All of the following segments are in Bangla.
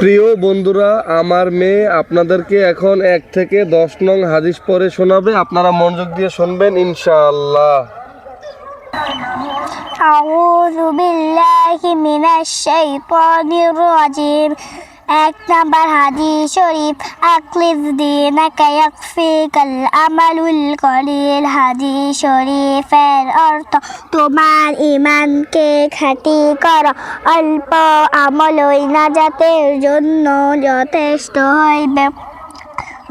প্রিয় বন্ধুরা, আমার মেয়ে আপনাদেরকে এখন 1 থেকে 10 নং হাদিস পড়ে শোনাবে। আপনারা মনোযোগ দিয়ে শুনবেন ইনশাআল্লাহ। আউযু বিল্লাহি মিনাশ শাইতানির রাজিম। 1 নাম্বার হাদিস শরীফ, আকলিজ দীনাকা ইয়াকফিকাল আমালুল কলিল। হাদিস শরীফের অর্থ, তোমার ঈমানকে খাঁটি করো, অল্প আমলই নাজাতের জন্য যথেষ্ট হইবে।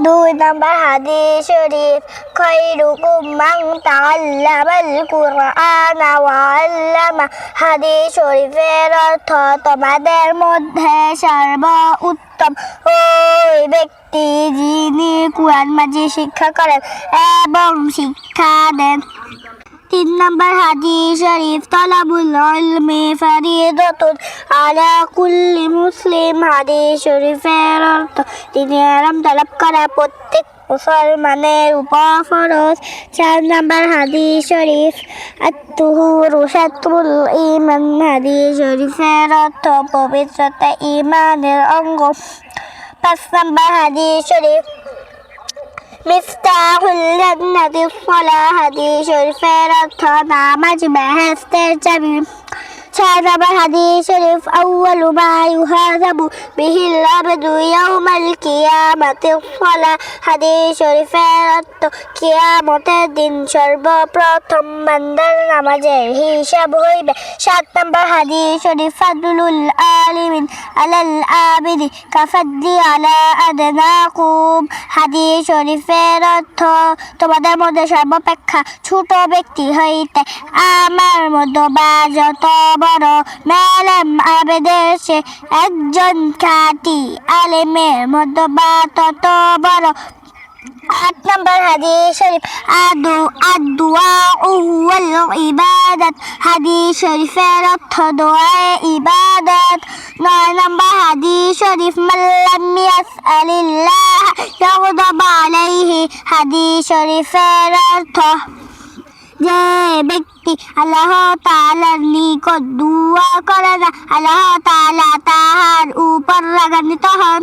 2 নাম্বার হাদিস শরীফ, খায়রুকুম মান তাআল্লামাল কুরআনা ওয়া আল্লামা। হাদিস শরীফের অর্থ, তোমাদের মধ্যে সর্বোত্তম ওই ব্যক্তি যিনি কুরআন মাজিদ শিক্ষা করেন এবং শিক্ষা দেন। 3 নাম্বার হাদিস শরীফ, তালাবুল ইলমি ফারিদাতুন আলা কুল্লি মুসলিম। হাদিস শরীফের অর্থ, দ্বীনের ইলম তলব করা প্রত্যেক মুসলমানের উপর ফরজ। 4 নাম্বার হাদিস শরীফ, আত-তুহুরু শাতরুল ঈমান। হাদিস শরীফের অর্থ, পবিত্রতা ঈমানের অঙ্গ। 5 নাম্বার হাদিস শরীফ, মিফতাহুল জান্নাতিস সালাহ। হাদিস শরীফের অর্থ, নামাজ বেহেশতের চাবি। 6 নাম্বার হাদিস শরীফ, আউয়ালু মা ইউহাসাবু বিহিল আবদু ইয়াউমাল কিয়ামাতিস সালাহ। হাদিস শরীফের অর্থ, কিয়ামতের দিন সর্বপ্রথম বান্দার নামাজের হিসাব হইবে। 7 নাম্বার হাদিস শরীফ, ফাদলুল আলিমিন আলাল আবিদি কাফাদ্দি আলা আদনাকুম। হাদিস শরীফের অর্থ, তোমাদের মধ্যে সর্বাপেক্ষা ছোট ব্যক্তি হইতে আমার মধ্যবা যত বড় মেলেম আবেদের সে একজন খাঁটি আলেমের মধ্যবা তত বড়। 8 নাম্বার হাদিস শরীফ, আদ-দুআউ ওয়াল ইবাদাত। হাদিস শরীফের অর্থ, দোয়া ইবাদত। 9 নাম্বার হাদিস শরীফ, মাল্লাম ইয়াসআলিল্লাহ ইয়াগদাব আলাইহি। হাদিস শরীফের অর্থ, যে ব্যক্তি আল্লাহ তাআলার নিকট দোয়া করে না, আল্লাহ তাআলা তাহার উপর রাগান্বিত হন।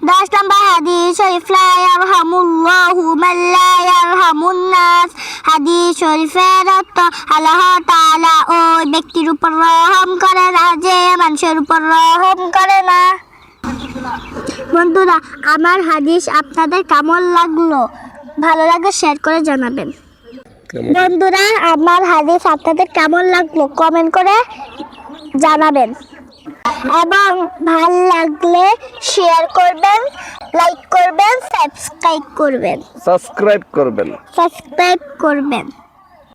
10 নাম্বার হাদিস শরীফ, লা ইয়ারহামুল্লাহু মান লা ইয়ারহামুন নাস। হাদিস শরীফের অর্থ, আল্লাহ তাআলা ওই ব্যক্তির উপর রহম করে না যে মানুষের উপর রহম করে না। বন্ধুরা, আমার হাদিস আপনাদের কেমন লাগলো? ভালো লাগলে শেয়ার করে জানাবেন। বন্ধুরা, আমার হাদিস আপনাদের কেমন লাগলো কমেন্ট করে জানাবেন, এবং ভালো লাগলে শেয়ার করবেন, লাইক করবেন, সাবস্ক্রাইব করবেন।